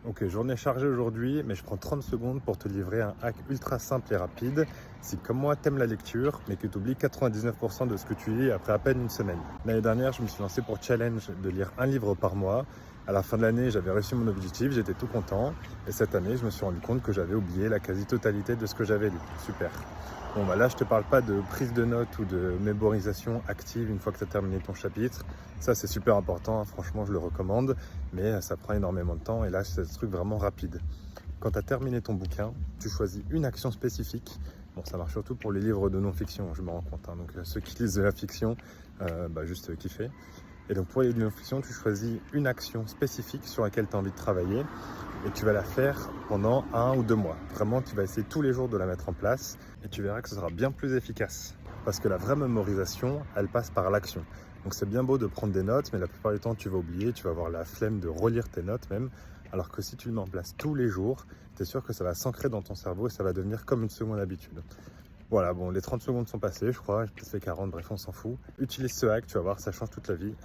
Ok, journée chargée aujourd'hui, mais je prends 30 secondes pour te livrer un hack ultra simple et rapide. Si comme moi t'aimes la lecture, mais que tu oublies 99% de ce que tu lis après à peine une semaine. L'année dernière, je me suis lancé pour challenge de lire un livre par mois. À la fin de l'année, j'avais réussi mon objectif, j'étais tout content. Et cette année, je me suis rendu compte que j'avais oublié la quasi-totalité de ce que j'avais lu. Super. Bon bah là, je te parle pas de prise de notes ou de mémorisation active une fois que tu as terminé ton chapitre. Ça, c'est super important, hein, franchement, je le recommande, mais ça prend énormément de temps et là, c'est un truc vraiment rapide. Quand tu as terminé ton bouquin, tu choisis une action spécifique. Bon, ça marche surtout pour les livres de non-fiction, je me rends compte, hein. Donc ceux qui lisent de la fiction, juste kiffer. Et donc pour les livres de non-fiction, tu choisis une action spécifique sur laquelle tu as envie de travailler et tu vas la faire pendant 1 ou 2 mois. Vraiment, tu vas essayer tous les jours de la mettre en place et tu verras que ce sera bien plus efficace. Parce que la vraie mémorisation, elle passe par l'action. Donc c'est bien beau de prendre des notes, mais la plupart du temps, tu vas oublier, tu vas avoir la flemme de relire tes notes même. Alors que si tu le mets en place tous les jours, tu es sûr que ça va s'ancrer dans ton cerveau et ça va devenir comme une seconde habitude. Voilà, bon, les 30 secondes sont passées, je crois, j'ai peut-être fait 40, bref, on s'en fout. Utilise ce hack, tu vas voir, ça change toute la vie.